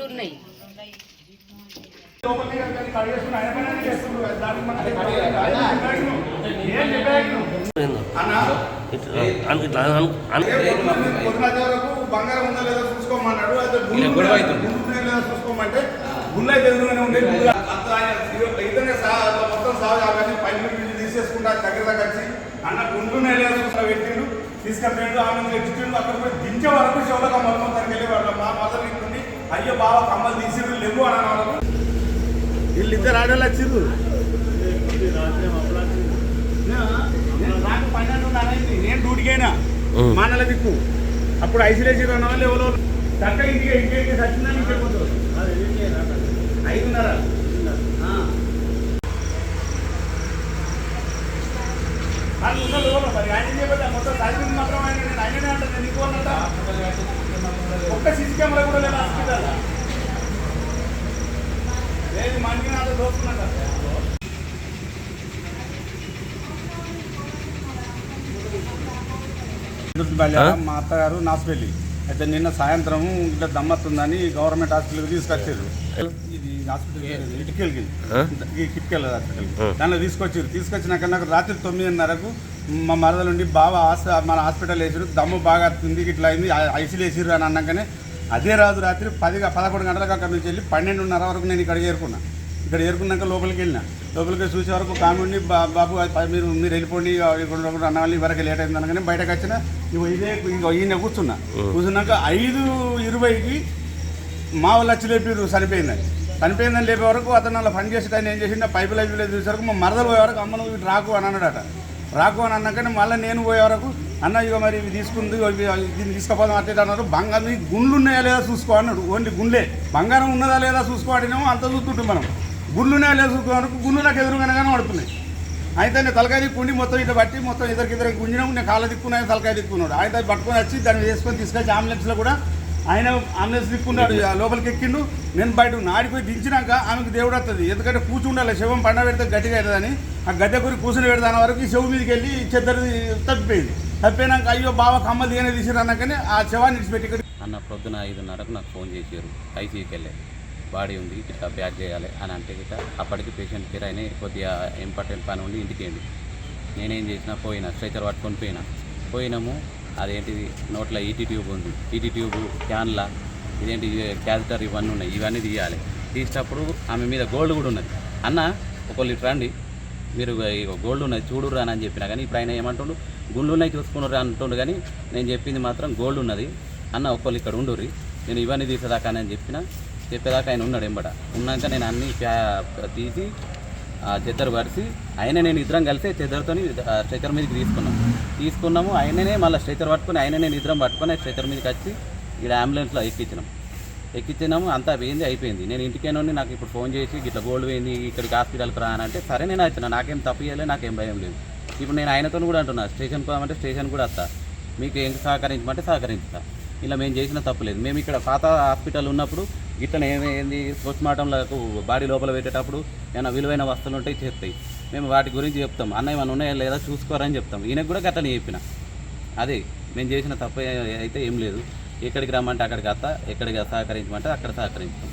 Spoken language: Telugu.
ఉన్నాయి. బంగారం ఉందా లేదా చూసుకోమన్నాడు. అయితే చూసుకోమంటే గుళ్ళు అయితే ఎదురుగానే ఉండేది. మొత్తం సాగు పైన తీసేసుకుంటా దగ్గర వచ్చి అన్న గుండునే లేదా పెట్టిండు, తీసుకెళ్ళిండు. ఆమె ఎక్కిండు. అక్కడ పోయి దించే వరకు చెవుల కమ్మలు మొత్తానికి వెళ్ళి వాళ్ళు మా మదర్ ఇంటుంది. అయ్యో బావ కమ్మలు తీసిరు లేవు అని అన్నారు. వీళ్ళిద్దరు ఆడవాళ్ళు వచ్చిండ్రు. నాకు 12 అనేది నేను డ్యూటీకి అయినా మానల దిక్కు. అప్పుడు ఐసోలేషన్ ఉన్న వాళ్ళు ఎవరో చక్క ఇంటికి సచ్చిందని ఇంకెళ్ళిపోతారు. 5:30 మరి ఆయన చెప్పేది మొత్తం చదివింది మాత్రం ఆయననే అంటాను. నీకు అన్నట ఒక్క సీసీ కెమెరా కూడా లేదు హాస్పిటల్. లేదు మనకి నాతో దోస్తున్నట్ట. మా అత్తగారు నాసిపల్లి అయితే నిన్న సాయంత్రం ఇట్లా దమ్మత్తుందని గవర్నమెంట్ హాస్పిటల్కి తీసుకొచ్చారు. ఇది హాస్పిటల్ ఇటుకెళ్ళి కిట్కెళ్ళ హాస్పిటల్ దాంట్లో తీసుకొచ్చినాక నాకు రాత్రి 9:30కు మా మరదలుండి బాగా మన హాస్పిటల్ వేసారు. దమ్ము బాగా వస్తుంది ఇట్లా అయింది ఐసీలు వేసారు అని అన్నాకనే అదే రాత్రి 11 గంటలకు అక్కడ నుంచి వెళ్ళి 12:30 వరకు నేను ఇక్కడ చేరుకున్నాక లోపలికి చూసే వరకు కామెండి బాబు మీరు వెళ్ళిపోండి అన్న వాళ్ళు వరకు లేట్ అయింది అనగానే బయటకు వచ్చిన ఈయన కూర్చున్నాక 5:20కి మా వాళ్ళు వచ్చి లేపారు చనిపోయిందని లేపే వరకు అతను అలా పని చేసి ఆయన ఏం చేసిండు పైపు లైఫ్ చూసే వరకు మా మరదలు పోయే వరకు అమ్మ నువ్వు రాకు అని అన్నాడట. రాకు అని అన్నాకనే మళ్ళీ నేను పోయే వరకు అన్న ఇక మరి ఇవి తీసుకుంది దీన్ని తీసుకుపోదాం అట్లా అన్నారు. బంగారం గుండ్లు ఉన్నాయా లేదా చూసుకో అన్నాడు. ఓన్లీ గుండ్లే బంగారం ఉన్నదా లేదా చూసుకోవాడినేమో అంత చూస్తుంటాం మనం. గుళ్ళు ఉన్నాయా లేదా చూసుకోవడానికి గుళ్ళు నాకు ఎదురుగానే పడుతున్నాయి. అయితే నేను తలకాయ దిక్కుండి మొత్తం ఇట్లా బట్టి మొత్తం ఇద్దరికి గుంజినాము. నేను కాళ్ళ దిక్కున్నాను తలకాయ దిక్కున్నాడు. ఆయన పట్టుకొని వచ్చి దాన్ని వేసుకొని తీసుకొచ్చి అంబులెన్స్లో కూడా ఆయన అంబులెన్స్ దిక్కున్నాడు. లోపలికి ఎక్కిండు. నేను బయట ఆడిపోయి దించినాక ఆమెకు దేవుడు వస్తుంది. ఎందుకంటే కూర్చుండాలి శవం పండ పెడితే గట్టిగా అవుతుందని ఆ గడ్డ కూరి కూర్చుని పెడతాను వరకు ఈ చెవు మీదకి వెళ్ళి చెద్దరు తప్పిపోయినాక అయ్యో బావ కమ్మలు తీయనే తీసిరు అన్నాకనే ఆ శవాన్ని విడిచిపెట్టి అన్న ప్రొద్దున 5:30కు నాకు ఫోన్ చేశారు. ఐసీయూకి వెళ్ళే బాడీ ఉంది ఇట్లా ప్యాక్ చేయాలి అని అంటే ఇట్లా అప్పటికి పేషెంట్ కేర్ అయినా కొద్దిగా ఇంపార్టెంట్ పని ఉండి ఇంటికి వెళ్ళి నేనేం చేసినా పోయినా స్ట్రెచర్ పట్టుకొని పోయినాము. అదేంటిది నోట్లో ఈటీ ట్యూబ్ ఉంది. ఈటీ ట్యూబ్ క్యాన్లా ఇదేంటి క్యాథెటర్ ఇవన్నీ ఉన్నాయి. ఇవన్నీ తీయాలి. తీసినప్పుడు ఆమె మీద గోల్డ్ కూడా ఉన్నది. అన్న ఒకళ్ళు ఇట్లా రండి మీరు గోల్డ్ ఉన్నది చూడురా అని చెప్పినా కానీ ఇప్పుడు ఆయన ఏమంటుండు గుండ్లు ఉన్నాయి చూసుకున్నారు అంటుండు. కానీ నేను చెప్పింది మాత్రం గోల్డ్ ఉన్నది అన్న ఒకళ్ళు ఇక్కడ ఉండుర్రి నేను ఇవన్నీ తీసేదాకా అని చెప్పేదాకా ఆయన ఉన్నాడు. ఎంబడ ఉన్నాక నేను అన్నీ తీసి చెద్దరు పరిచి ఆయన నేను ఇద్దరం కలిసి చెద్దరుతో స్ట్రెచర్ మీదకి తీసుకున్నాము. ఆయననే మళ్ళీ స్ట్రెచర్ పట్టుకొని ఆయననే ఇద్దరం పట్టుకొని స్ట్రెచర్ మీదకి వచ్చి ఇక్కడ అంబులెన్స్లో ఎక్కించినాము. అంతా అయిపోయింది. నేను ఇంటికేనోని నాకు ఇప్పుడు ఫోన్ చేసి ఇట్లా గోల్డ్ పోయింది ఇక్కడికి హాస్పిటల్కి రా అని అంటే సరే నేను వచ్చిన నాకేం తప్పు చేయలేదు నాకేం భయం లేదు. ఇప్పుడు నేను ఆయనతో కూడా అంటున్నా స్టేషన్కి పోదామంటే స్టేషన్ కూడా వస్తా మీకు ఏం సహకరించమంటే సహకరిస్తా. ఇలా మేము చేసిన తప్పులేదు. మేము ఇక్కడ పాత హాస్పిటల్ ఉన్నప్పుడు ఇట్లా ఏమైంది పోస్ట్మార్టంలకు బాడీ లోపల పెట్టేటప్పుడు ఏమైనా విలువైన వస్తువులు ఉంటాయి చేస్తాయి. మేము వాటి గురించి చెప్తాం. అన్న ఏమైనా ఉన్నాయా లేదా చూసుకోరని చెప్తాం. ఈయనకు కూడా గట్లని చెప్పిన అదే మేము చేసిన తప్పు అయితే ఏం లేదు. ఎక్కడికి రమ్మంటే అక్కడికి వస్తా, ఎక్కడికి సహకరించమంటే అక్కడ సహకరించుతాం.